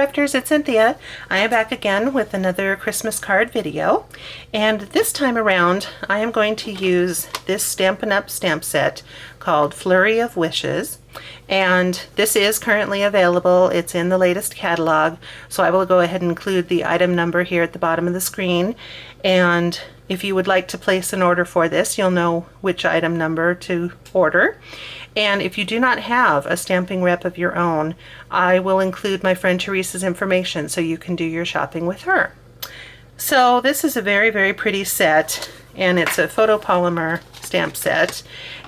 Crafters, it's Cynthia. I am back again with another Christmas card video, and this time around I am going to use this Stampin' Up stamp set called Flurry of Wishes, and this is currently available. It's in the latest catalog, so I will go ahead and include the item number here at the bottom of the screen, and if you would like to place an order for this, you'll know which item number to order. And if you do not have a stamping rep of your own, I will include my friend Teresa's information so you can do your shopping with her. So this is a very, very pretty set, and it's a photopolymer stamp set.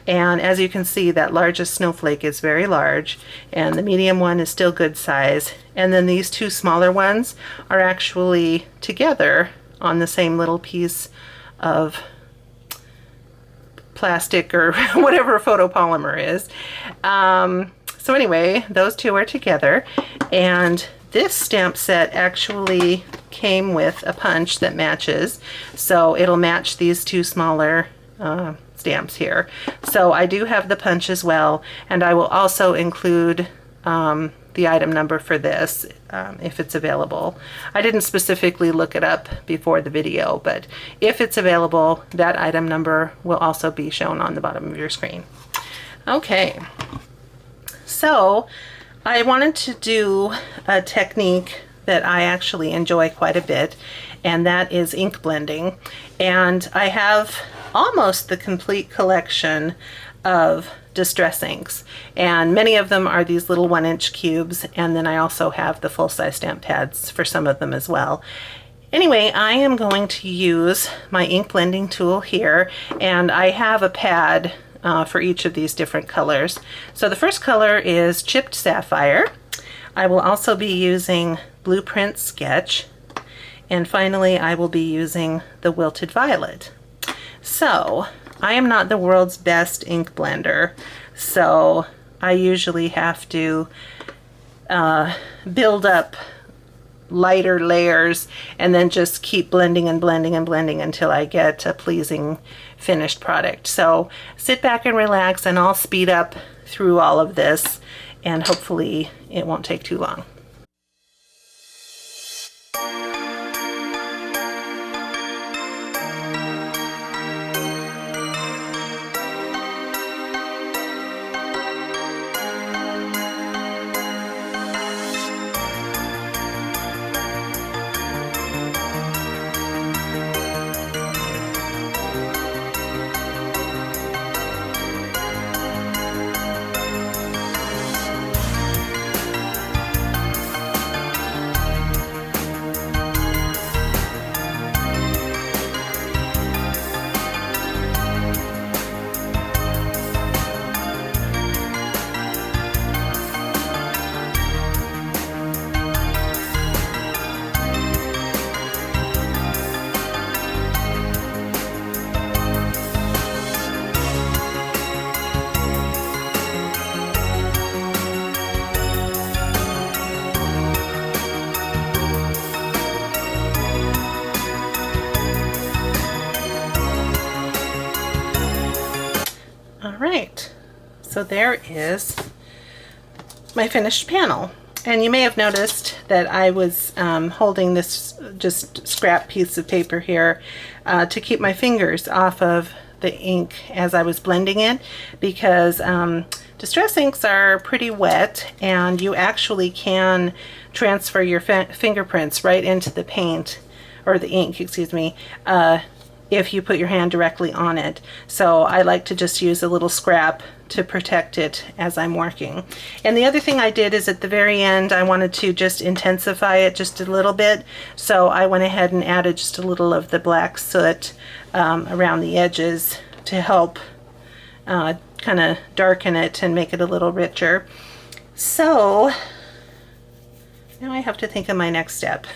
And as you can see, that largest snowflake is very large, and the medium one is still good size. And then these two smaller ones are actually together on the same little piece of plastic or whatever photopolymer is. So anyway, those two are together, and this stamp set actually came with a punch that matches, so it'll match these two smaller stamps here. So I do have the punch as well, and I will also include the item number for this if it's available. I didn't specifically look it up before the video, but if it's available, that item number will also be shown on the bottom of your screen. Okay, so I wanted to do a technique that I actually enjoy quite a bit, and that is ink blending. And I have almost the complete collection of distress inks, and many of them are these little 1-inch cubes, and then I also have the full-size stamp pads for some of them as well. Anyway, I am going to use my ink blending tool here, and I have a pad for each of these different colors. So the first color is Chipped Sapphire. I will also be using Blueprint Sketch, and finally I will be using the Wilted Violet. So I am not the world's best ink blender, so I usually have to build up lighter layers and then just keep blending and blending and blending until I get a pleasing finished product. So sit back and relax, and I'll speed up through all of this, and hopefully it won't take too long. Alright, so there is my finished panel, and you may have noticed that I was holding this just scrap piece of paper here to keep my fingers off of the ink as I was blending it, because distress inks are pretty wet, and you actually can transfer your fingerprints right into the paint, or the ink, excuse me, if you put your hand directly on it. So I like to just use a little scrap to protect it as I'm working. And the other thing I did is at the very end I wanted to just intensify it just a little bit, so I went ahead and added just a little of the black soot around the edges to help kind of darken it and make it a little richer. So now I have to think of my next step.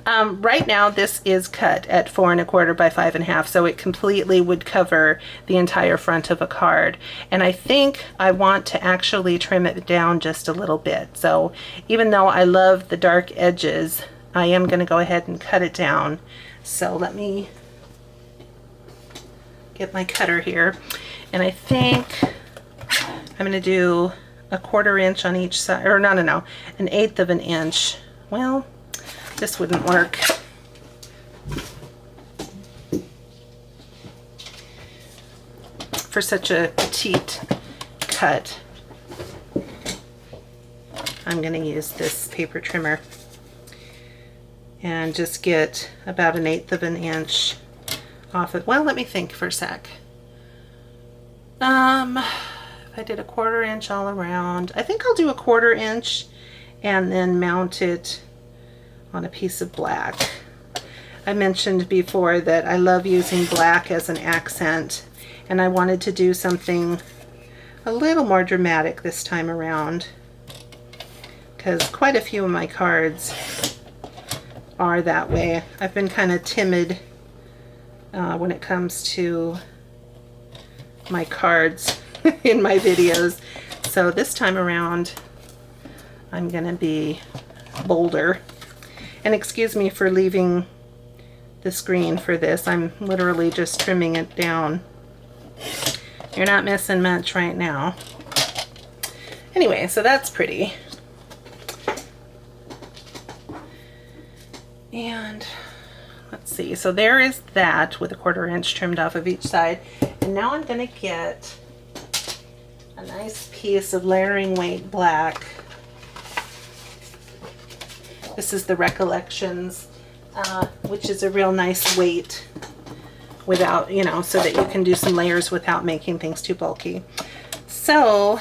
Right now this is cut at 4 1/4 by 5 1/2, so it completely would cover the entire front of a card. And I think I want to actually trim it down just a little bit. So even though I love the dark edges, I am going to go ahead and cut it down. So let me get my cutter here. And I think I'm going to do a 1/4 inch on each side, or no, 1/8 of an inch. Well, this wouldn't work. For such a petite cut, I'm going to use this paper trimmer and just get about 1/8 of an inch off it. Well, let me think for a sec. If I did a 1/4 inch all around, I think I'll do a 1/4 inch and then mount it on a piece of black. I mentioned before that I love using black as an accent, and I wanted to do something a little more dramatic this time around, because quite a few of my cards are that way. I've been kind of timid when it comes to my cards in my videos, so this time around I'm gonna be bolder. And excuse me for leaving the screen for this. I'm literally just trimming it down. You're not missing much right now. Anyway, so that's pretty. And let's see, so there is that with a 1/4 inch trimmed off of each side. And now I'm gonna get a nice piece of layering weight black. This is the Recollections, which is a real nice weight without, you know, so that you can do some layers without making things too bulky. So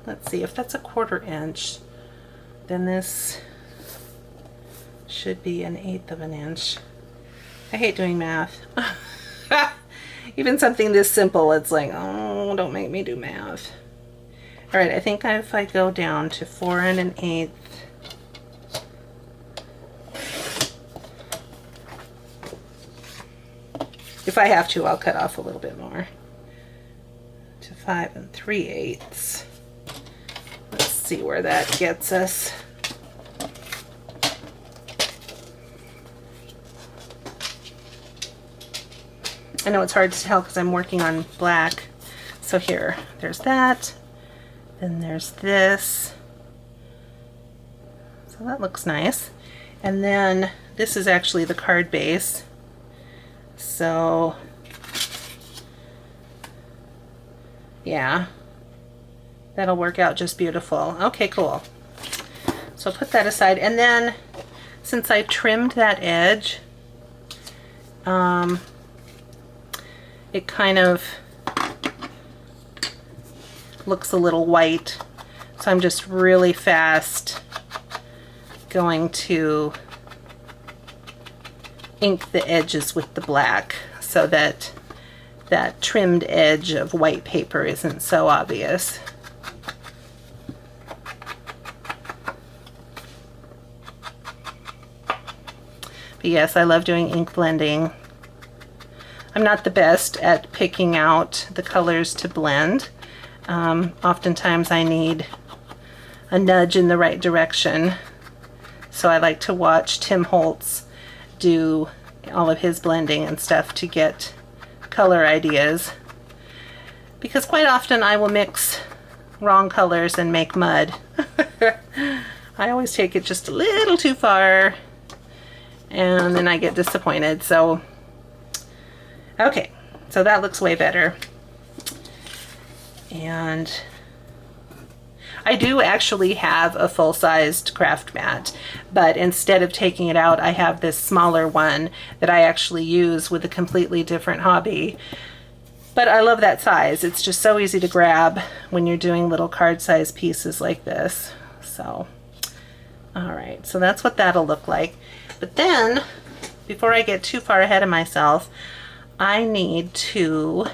let's see, if that's a 1/4 inch, then this should be 1/8 of an inch. I hate doing math. Even something this simple, it's like, oh, don't make me do math. All right, I think if I go down to 4 1/8, if I have to, I'll cut off a little bit more, to 5 3/8. Let's see where that gets us. I know it's hard to tell because I'm working on black. So here, there's that, then there's this. So that looks nice. And then this is actually the card base. So yeah, that'll work out just beautiful. Okay, cool. So I'll put that aside. And then since I trimmed that edge, it kind of looks a little white. So I'm just really fast going to ink the edges with the black so that that trimmed edge of white paper isn't so obvious. But yes, I love doing ink blending. I'm not the best at picking out the colors to blend. Oftentimes I need a nudge in the right direction. So I like to watch Tim Holtz do all of his blending and stuff to get color ideas. Because quite often I will mix wrong colors and make mud. I always take it just a little too far and then I get disappointed. So okay, so that looks way better. And I do actually have a full-sized craft mat, but instead of taking it out, I have this smaller one that I actually use with a completely different hobby. But I love that size. It's just so easy to grab when you're doing little card-size pieces like this. So, all right, so that's what that'll look like. But then, before I get too far ahead of myself, I need to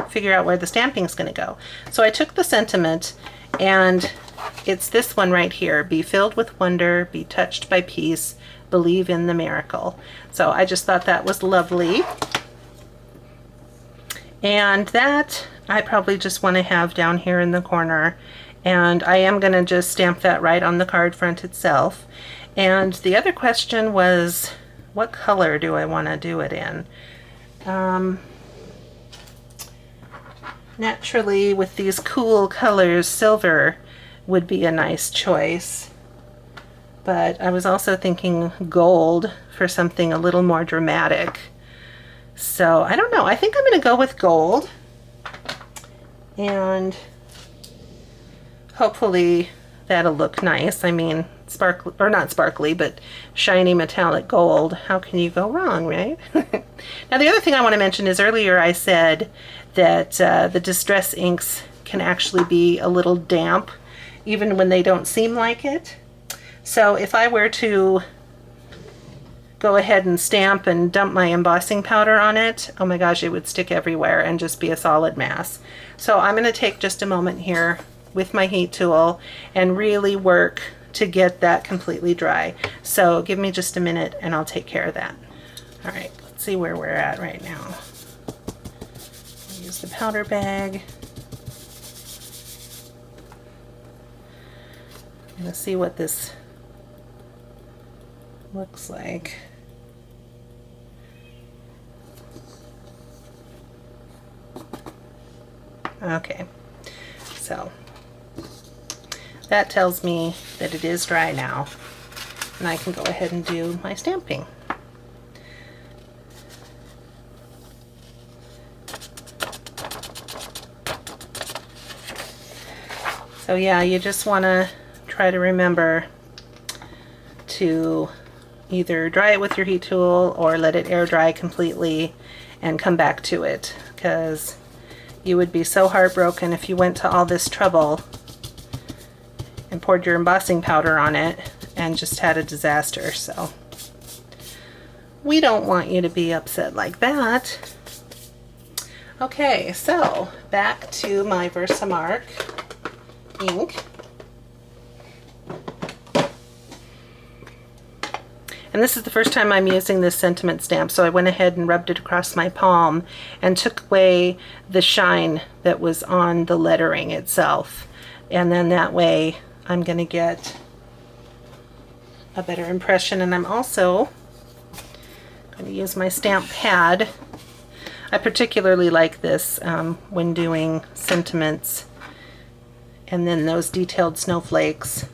figure out where the stamping is going to go. So I took the sentiment, and it's this one right here: be filled with wonder, be touched by peace, believe in the miracle. So I just thought that was lovely. And that I probably just want to have down here in the corner. And I am going to just stamp that right on the card front itself. And the other question was, what color do I want to do it in? Naturally, with these cool colors, silver would be a nice choice. But I was also thinking gold for something a little more dramatic. So I don't know, I think I'm going to go with gold. And hopefully that'll look nice. I mean, sparkly, or not sparkly, but shiny metallic gold. How can you go wrong, right? Now the other thing I want to mention is earlier I said that the Distress inks can actually be a little damp even when they don't seem like it. So if I were to go ahead and stamp and dump my embossing powder on it, oh my gosh, it would stick everywhere and just be a solid mass. So I'm going to take just a moment here with my heat tool and really work to get that completely dry. So give me just a minute and I'll take care of that. All right, let's see where we're at right now. Use the powder bag. I'm going to see what this looks like. Okay, so that tells me that it is dry now, and I can go ahead and do my stamping. So yeah, you just want to try to remember to either dry it with your heat tool or let it air dry completely and come back to it, because you would be so heartbroken if you went to all this trouble and poured your embossing powder on it and just had a disaster. So we don't want you to be upset like that. Okay, so back to my Versamark ink. And this is the first time I'm using this sentiment stamp, so I went ahead and rubbed it across my palm and took away the shine that was on the lettering itself. And then that way I'm going to get a better impression. And I'm also going to use my stamp pad. I particularly like this when doing sentiments and then those detailed snowflakes.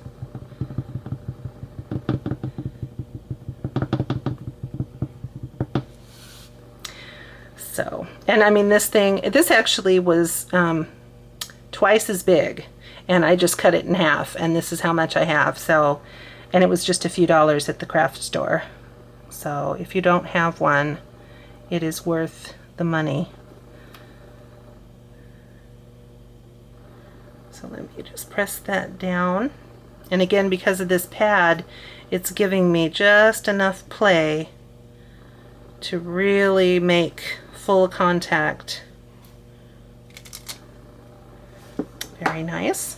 So, and I mean this actually was twice as big, and I just cut it in half, and this is how much I have. So, and it was just a few dollars at the craft store. So if you don't have one, it is worth the money. So let me just press that down. And again, because of this pad, it's giving me just enough play to really make full contact. Very nice.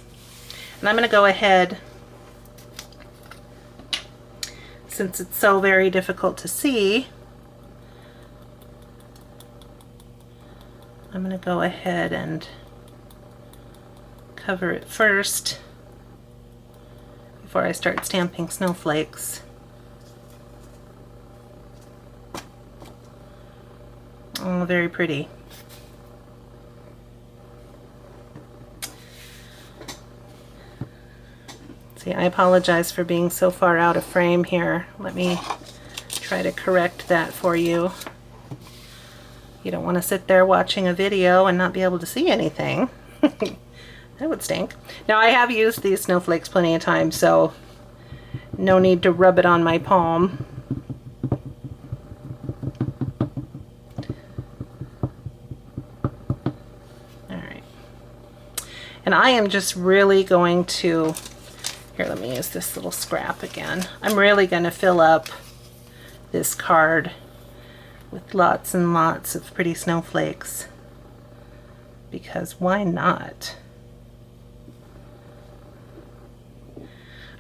And I'm going to go ahead, since it's so very difficult to see, I'm going to go ahead and cover it first before I start stamping snowflakes. Oh, very pretty. See, I apologize for being so far out of frame here. Let me try to correct that for you. You don't want to sit there watching a video and not be able to see anything. That would stink. Now, I have used these snowflakes plenty of times, so no need to rub it on my palm. And I am just really going to, here, let me use this little scrap again. I'm really going to fill up this card with lots and lots of pretty snowflakes, because why not?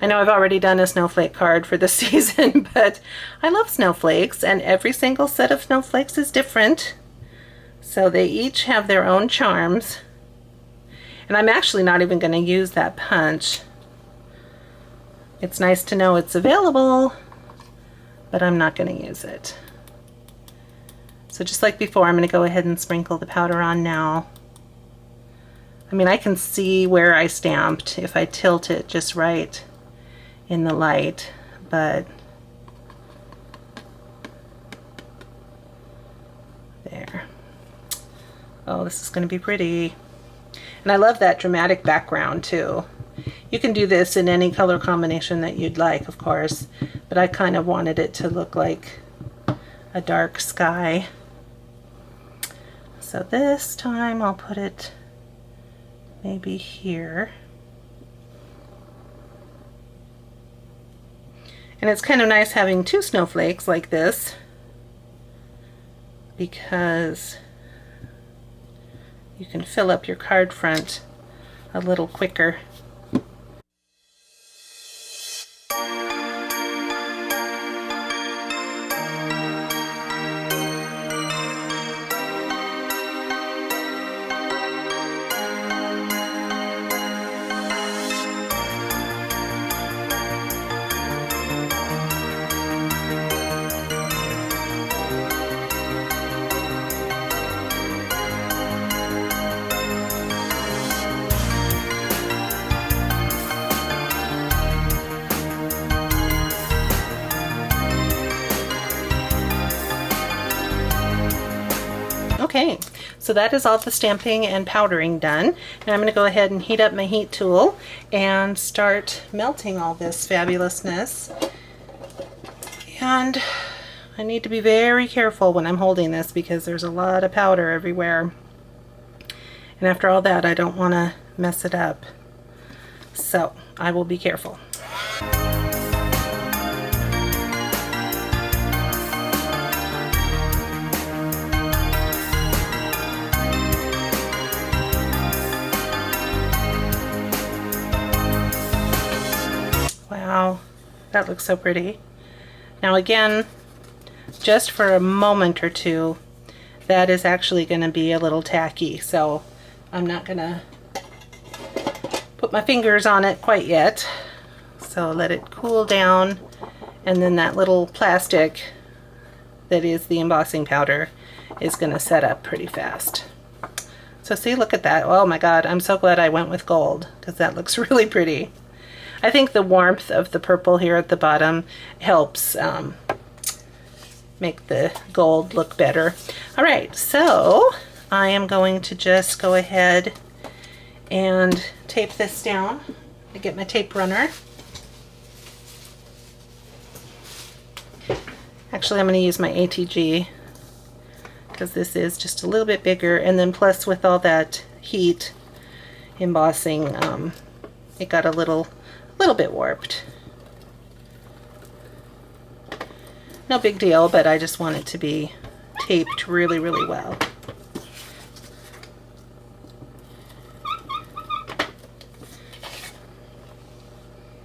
I know I've already done a snowflake card for this season, but I love snowflakes, and every single set of snowflakes is different. So they each have their own charms. And I'm actually not even going to use that punch. It's nice to know it's available, but I'm not going to use it. So just like before, I'm going to go ahead and sprinkle the powder on now. I mean, I can see where I stamped if I tilt it just right in the light, but there. Oh, this is going to be pretty. And I love that dramatic background too. You can do this in any color combination that you'd like, of course, but I kind of wanted it to look like a dark sky. So this time I'll put it maybe here. And it's kind of nice having two snowflakes like this, because you can fill up your card front a little quicker. Okay, so that is all the stamping and powdering done. Now I'm going to go ahead and heat up my heat tool and start melting all this fabulousness. And I need to be very careful when I'm holding this because there's a lot of powder everywhere. And after all that, I don't want to mess it up. So I will be careful. Wow, that looks so pretty. Now again, just for a moment or two, that is actually going to be a little tacky, so I'm not going to put my fingers on it quite yet. So let it cool down, and then that little plastic that is the embossing powder is going to set up pretty fast. So see, look at that. Oh my god, I'm so glad I went with gold, because that looks really pretty. I think the warmth of the purple here at the bottom helps make the gold look better. All right, so I am going to just go ahead and tape this down. I get my tape runner. Actually, I'm going to use my ATG because this is just a little bit bigger, and then plus with all that heat embossing, it got a little bit warped. No big deal, but I just want it to be taped really, really well.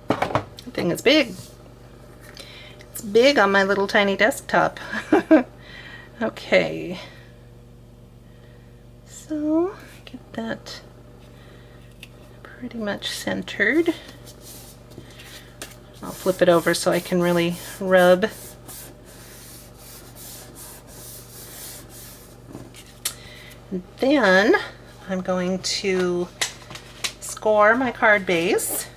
The thing is big. It's big on my little tiny desktop. Okay. So, get that pretty much centered. I'll flip it over so I can really rub. And then I'm going to score my card base.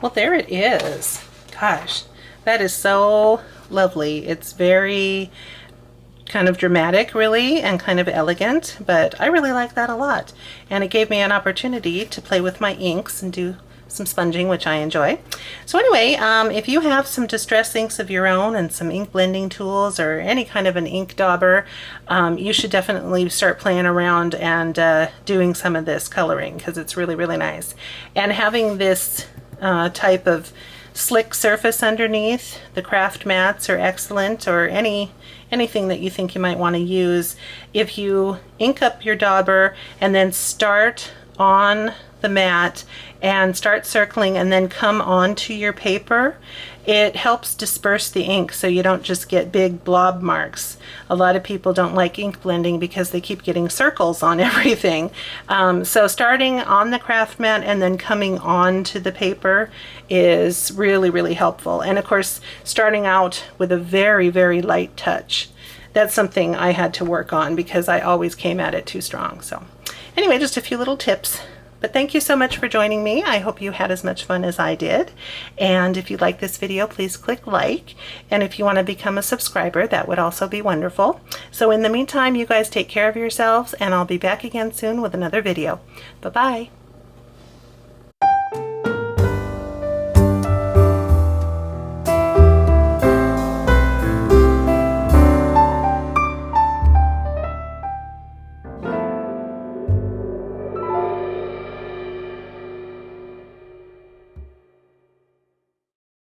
Well, there it is. Gosh, that is so lovely. It's very kind of dramatic, really, and kind of elegant, but I really like that a lot. And it gave me an opportunity to play with my inks and do some sponging, which I enjoy. So anyway, if you have some distress inks of your own and some ink blending tools or any kind of an ink dauber, you should definitely start playing around and doing some of this coloring, because it's really, really nice. And having this type of slick surface underneath, the craft mats are excellent, or anything that you think you might want to use. If you ink up your dauber and then start on the mat and start circling and then come onto your paper, it helps disperse the ink so you don't just get big blob marks. A lot of people don't like ink blending because they keep getting circles on everything. So starting on the craft mat and then coming onto the paper is really, really helpful. And of course, starting out with a very, very light touch. That's something I had to work on because I always came at it too strong. So anyway, just a few little tips. But thank you so much for joining me. I hope you had as much fun as I did. And if you like this video, please click like. And if you want to become a subscriber, that would also be wonderful. So in the meantime, you guys take care of yourselves, and I'll be back again soon with another video. Bye-bye.